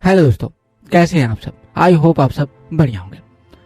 Hello दोस्तों, कैसे हैं आप सब। आई होप आप सब बढ़िया होंगे।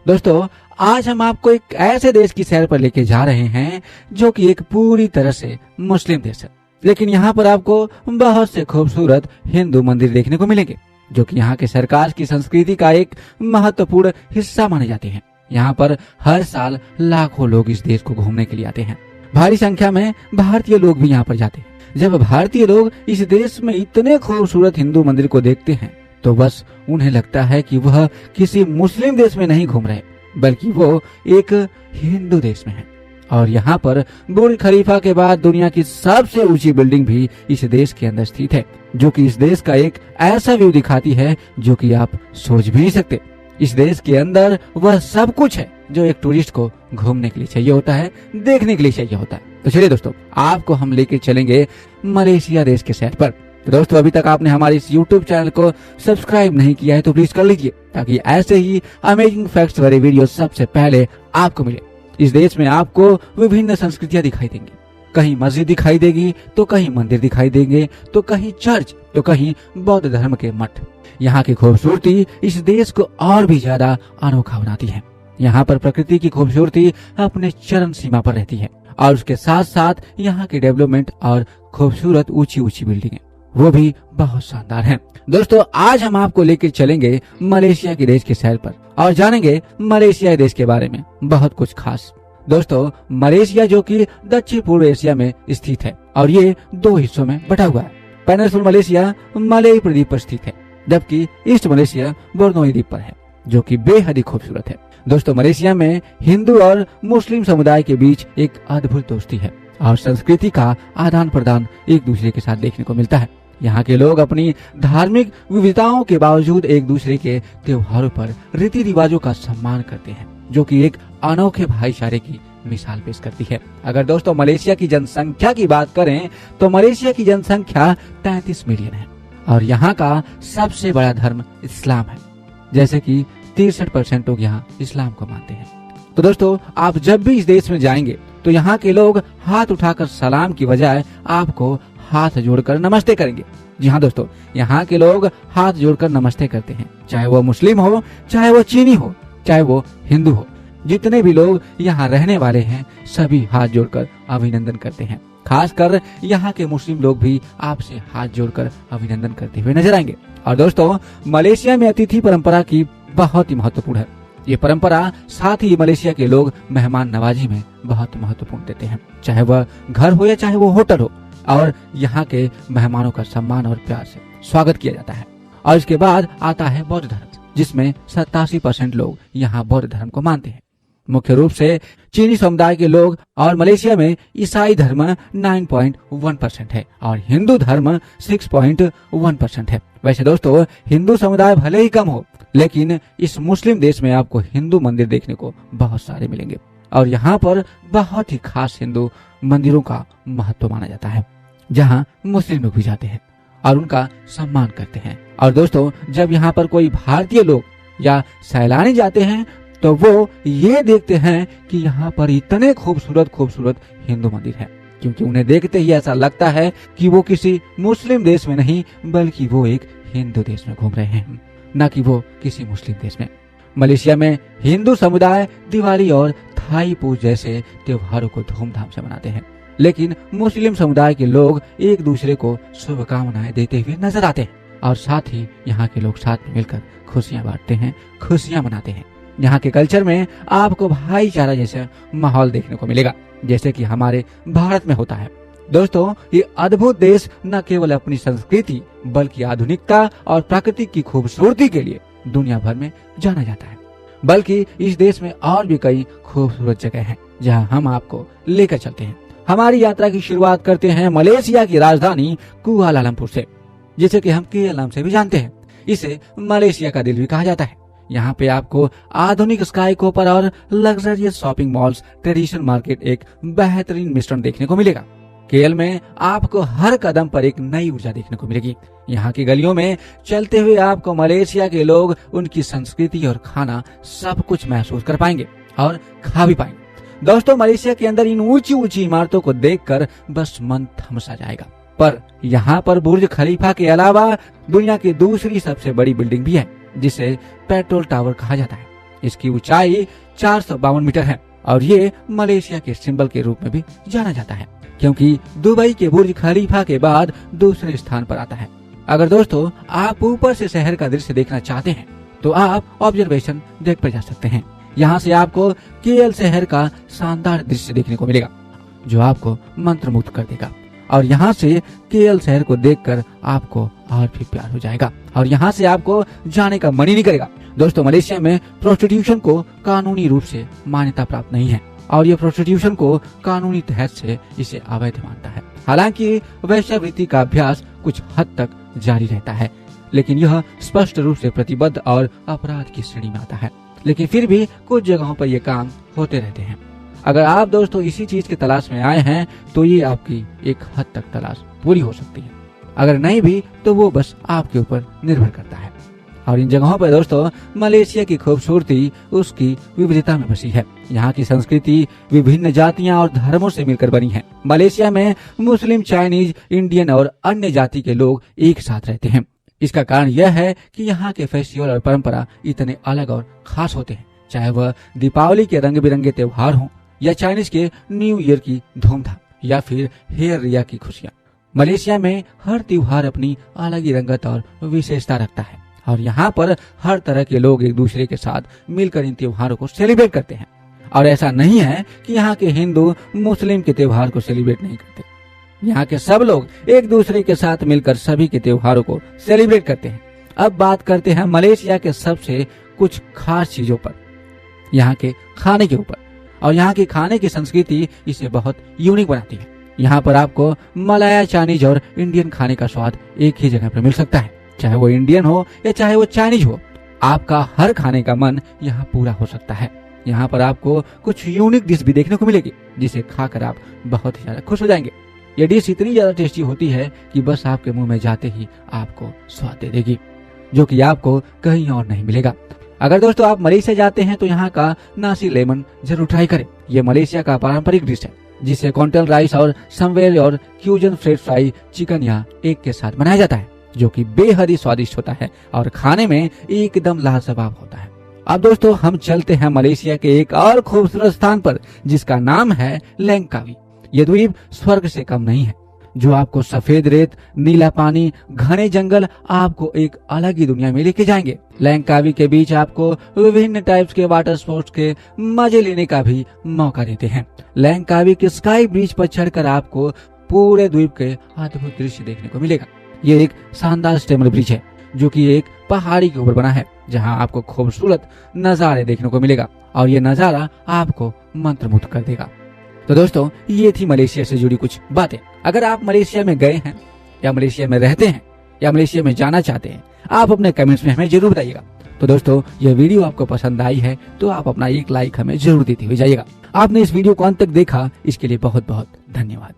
दोस्तों, आज हम आपको एक ऐसे देश की सैर पर लेके जा रहे हैं जो कि एक पूरी तरह से मुस्लिम देश है, लेकिन यहाँ पर आपको बहुत से खूबसूरत हिंदू मंदिर देखने को मिलेंगे जो कि यहाँ के सरकार की संस्कृति का एक महत्वपूर्ण हिस्सा माने जाते हैं। यहाँ पर हर साल लाखों लोग इस देश को घूमने के लिए आते हैं। भारी संख्या में भारतीय लोग भी यहाँ पर जाते हैं। जब भारतीय लोग इस देश में इतने खूबसूरत हिंदू मंदिर को देखते हैं तो बस उन्हें लगता है कि वह किसी मुस्लिम देश में नहीं घूम रहे, बल्कि वो एक हिंदू देश में है। और यहाँ पर बुर्ज खलीफा के बाद दुनिया की सबसे ऊंची बिल्डिंग भी इस देश के अंदर स्थित है, जो कि इस देश का एक ऐसा व्यू दिखाती है जो कि आप सोच भी नहीं सकते। इस देश के अंदर वह सब कुछ है जो एक टूरिस्ट को घूमने के लिए चाहिए होता है, देखने के लिए चाहिए होता है। तो चलिए दोस्तों, आपको हम लेके चलेंगे मलेशिया देश के सैर पर। तो दोस्तों, अभी तक आपने हमारे इस YouTube चैनल को सब्सक्राइब नहीं किया है तो प्लीज कर लीजिए, ताकि ऐसे ही अमेजिंग फैक्ट्स वाले वीडियो सबसे पहले आपको मिले। इस देश में आपको विभिन्न संस्कृतियां दिखाई देंगी। कहीं मस्जिद दिखाई देगी तो कहीं मंदिर दिखाई देंगे, तो कहीं चर्च, तो कहीं बौद्ध धर्म के मठ। यहाँ की खूबसूरती इस देश को और भी ज्यादा अनोखा बनाती है। यहाँ पर प्रकृति की खूबसूरती अपने चरम सीमा पर रहती है और उसके साथ साथ यहाँ की डेवलपमेंट और खूबसूरत ऊंची ऊंची बिल्डिंगें वो भी बहुत शानदार हैं। दोस्तों, आज हम आपको लेकर चलेंगे मलेशिया के देश के सैर पर और जानेंगे मलेशिया देश के बारे में बहुत कुछ खास। दोस्तों, मलेशिया जो कि दक्षिण पूर्व एशिया में स्थित है और ये दो हिस्सों में बटा हुआ है। पेनिनसुला मलेशिया मलय प्रद्वीप पर स्थित है, जबकि ईस्ट मलेशिया बोर्नोई द्वीप पर है, जो कि बेहद ही खूबसूरत है। दोस्तों, मलेशिया में हिंदू और मुस्लिम समुदाय के बीच एक अद्भुत दोस्ती है और संस्कृति का आदान प्रदान एक दूसरे के साथ देखने को मिलता है। यहाँ के लोग अपनी धार्मिक विविधताओं के बावजूद एक दूसरे के त्योहारों पर रीति रिवाजों का सम्मान करते हैं, जो कि एक अनोखे भाईचारे की मिसाल पेश करती है। अगर दोस्तों मलेशिया की जनसंख्या की बात करें तो मलेशिया की जनसंख्या 33 मिलियन है और यहाँ का सबसे बड़ा धर्म इस्लाम है, जैसे कि 63% लोग यहाँ इस्लाम को मानते हैं। तो दोस्तों, आप जब भी इस देश में जाएंगे तो यहाँ के लोग हाथ उठाकर सलाम की बजाय आपको हाथ जोड़कर नमस्ते करेंगे। जी हाँ दोस्तों, यहाँ के लोग हाथ जोड़कर नमस्ते करते हैं, चाहे वो मुस्लिम हो, चाहे वो चीनी हो, चाहे वो हिंदू हो। जितने भी लोग यहाँ रहने वाले हैं सभी हाथ जोड़कर अभिनंदन करते हैं। खासकर यहाँ के मुस्लिम लोग भी आपसे हाथ जोड़कर अभिनंदन करते हुए नजर आएंगे। और दोस्तों, मलेशिया में अतिथि परंपरा की बहुत ही महत्वपूर्ण है। ये परंपरा साथ ही मलेशिया के लोग मेहमान नवाजी में बहुत महत्वपूर्ण देते हैं, चाहे वह घर हो या चाहे वो होटल हो। और यहाँ के मेहमानों का सम्मान और प्यार से स्वागत किया जाता है। और इसके बाद आता है बौद्ध धर्म, जिसमें 87% लोग यहाँ बौद्ध धर्म को मानते हैं। मुख्य रूप से चीनी समुदाय के लोग और मलेशिया में ईसाई धर्म 9.1% है और हिंदू धर्म 6.1% है। वैसे दोस्तों, हिंदू समुदाय भले ही कम हो, लेकिन इस मुस्लिम देश में आपको हिंदू मंदिर देखने को बहुत सारे मिलेंगे और यहाँ पर बहुत ही खास हिंदू मंदिरों का महत्व माना जाता है, जहाँ मुस्लिम लोग भी जाते हैं और उनका सम्मान करते हैं। और दोस्तों, जब यहाँ पर कोई भारतीय लोग या सैलानी जाते हैं तो वो ये देखते हैं कि यहाँ पर इतने खूबसूरत हिंदू मंदिर है, क्योंकि उन्हें देखते ही ऐसा लगता है कि वो किसी मुस्लिम देश में नहीं बल्कि वो एक हिंदू देश में घूम रहे हैं, न कि वो किसी मुस्लिम देश में। मलेशिया में हिंदू समुदाय दिवाली और थाई पूज जैसे त्योहारों को धूमधाम से मनाते हैं, लेकिन मुस्लिम समुदाय के लोग एक दूसरे को शुभकामनाएं देते हुए नजर आते हैं और साथ ही यहाँ के लोग साथ में मिलकर खुशियां बांटते हैं, खुशियां मनाते हैं। यहाँ के कल्चर में आपको भाईचारा जैसा माहौल देखने को मिलेगा, जैसे कि हमारे भारत में होता है। दोस्तों, ये अद्भुत देश न केवल अपनी संस्कृति बल्कि आधुनिकता और प्राकृतिक की खूबसूरती के लिए दुनिया भर में जाना जाता है। बल्कि इस देश में और भी कई खूबसूरत जगह हैं जहां हम आपको लेकर चलते हैं। हमारी यात्रा की शुरुआत करते हैं मलेशिया की राजधानी कुआलालंपुर से, जिसे कि हम केएल नाम से भी जानते हैं। इसे मलेशिया का दिल भी कहा जाता है। यहाँ पे आपको आधुनिक स्काई कोपर और luxurious shopping malls, traditional market एक बेहतरीन मिश्रण देखने को मिलेगा। केएल में आपको हर कदम पर एक नई ऊर्जा देखने को मिलेगी। यहाँ की गलियों में चलते हुए आपको मलेशिया के लोग, उनकी संस्कृति और खाना सब कुछ महसूस कर पाएंगे और खा भी पाएंगे। दोस्तों, मलेशिया के अंदर इन ऊंची ऊंची इमारतों को देखकर बस मन थमसा जाएगा। पर यहाँ पर बुर्ज खलीफा के अलावा दुनिया की दूसरी सबसे बड़ी बिल्डिंग भी है, जिसे पेट्रोल टावर कहा जाता है। इसकी ऊंचाई 452 मीटर है और ये मलेशिया के सिंबल के रूप में भी जाना जाता है, क्योंकि दुबई के बुर्ज खलीफा के बाद दूसरे स्थान पर आता है। अगर दोस्तों आप ऊपर से शहर का दृश्य देखना चाहते हैं तो आप ऑब्जर्वेशन डेक पर जा सकते हैं। यहाँ से आपको केएल शहर का शानदार दृश्य देखने को मिलेगा, जो आपको मंत्रमुग्ध कर देगा। और यहाँ से केएल शहर को देखकर आपको और भी प्यार हो जाएगा और यहाँ से आपको जाने का मन ही नहीं करेगा। दोस्तों मलेशिया में प्रोस्टिट्यूशन को कानूनी रूप से मान्यता प्राप्त नहीं है और ये प्रोस्टिट्यूशन को कानूनी तहत से इसे अवैध मानता है। हालांकि वेश्यावृत्ति का अभ्यास कुछ हद तक जारी रहता है, लेकिन यह स्पष्ट रूप से प्रतिबद्ध और अपराध की श्रेणी में आता है। लेकिन फिर भी कुछ जगहों पर ये काम होते रहते हैं। अगर आप दोस्तों इसी चीज की तलाश में आए हैं तो ये आपकी एक हद तक तलाश पूरी हो सकती है। अगर नहीं भी तो वो बस आपके ऊपर निर्भर करता है। और इन जगहों पर दोस्तों मलेशिया की खूबसूरती उसकी विविधता में बसी है। यहाँ की संस्कृति विभिन्न जातियाँ और धर्मों से मिलकर बनी है। मलेशिया में मुस्लिम, चाइनीज, इंडियन और अन्य जाति के लोग एक साथ रहते हैं। इसका कारण यह है कि यहाँ के फेस्टिवल और परंपरा इतने अलग और खास होते हैं, चाहे वह दीपावली के रंग बिरंगे त्योहार हों या चाइनीज के न्यू ईयर की धूमधाम या फिर हेयर रिया की खुशियाँ। मलेशिया में हर त्योहार अपनी अलग ही रंगत और विशेषता रखता है और यहाँ पर हर तरह के लोग एक दूसरे के साथ मिलकर इन त्योहारों को सेलिब्रेट करते हैं। और ऐसा नहीं है कि यहाँ के हिंदू मुस्लिम के त्योहार को सेलिब्रेट नहीं करते। यहाँ के सब लोग एक दूसरे के साथ मिलकर सभी के त्योहारों को सेलिब्रेट करते हैं। अब बात करते हैं मलेशिया के सबसे कुछ खास चीजों पर, यहाँ के खाने के ऊपर। और यहाँ के खाने की संस्कृति इसे बहुत यूनिक बनाती है। यहाँ पर आपको मलाया, चाइनीज और इंडियन खाने का स्वाद एक ही जगह पर मिल सकता है, चाहे वो इंडियन हो या चाहे वो चाइनीज हो। आपका हर खाने का मन यहाँ पूरा हो सकता है। यहाँ पर आपको कुछ यूनिक डिश भी देखने को मिलेगी, जिसे खाकर आप बहुत ही ज्यादा खुश हो जाएंगे। ये डिश इतनी ज्यादा टेस्टी होती है कि बस आपके मुंह में जाते ही आपको स्वाद दे देगी, जो कि आपको कहीं और नहीं मिलेगा। अगर दोस्तों आप मलेशिया जाते हैं तो यहाँ का नासी लेमन जरूर ट्राई करें। ये मलेशिया का पारंपरिक डिश है, जिसे कॉन्टल राइस और समवेल और फ्यूजन फ्रेंच फ्राई चिकन या एग के साथ बनाया जाता है, जो कि बेहद ही स्वादिष्ट होता है और खाने में एकदम लाजवाब होता है। अब दोस्तों हम चलते हैं मलेशिया के एक और खूबसूरत स्थान पर, जिसका नाम है लैंकावी। ये द्वीप स्वर्ग से कम नहीं है, जो आपको सफेद रेत, नीला पानी, घने जंगल आपको एक अलग ही दुनिया में लेके जाएंगे। लैंकावी के बीच आपको विभिन्न टाइप्स के वाटर स्पोर्ट्स के मजे लेने का भी मौका देते हैं। लैंकावी के स्काई ब्रिज पर चढ़कर आपको पूरे द्वीप के अद्भुत दृश्य देखने को मिलेगा। ये एक शानदार स्टेमल ब्रिज है, जो कि एक पहाड़ी के ऊपर बना है, जहां आपको खूबसूरत नजारे देखने को मिलेगा और ये नजारा आपको मंत्रमुग्ध कर देगा। तो दोस्तों ये थी मलेशिया से जुड़ी कुछ बातें। अगर आप मलेशिया में गए हैं या मलेशिया में रहते हैं या मलेशिया में जाना चाहते हैं, आप अपने कमेंट्स में हमें जरूर बताइएगा। तो दोस्तों ये वीडियो आपको पसंद आई है तो आप अपना एक लाइक हमें जरूर देते हुए जाइएगा। आपने इस वीडियो को अंत तक देखा, इसके लिए बहुत बहुत धन्यवाद।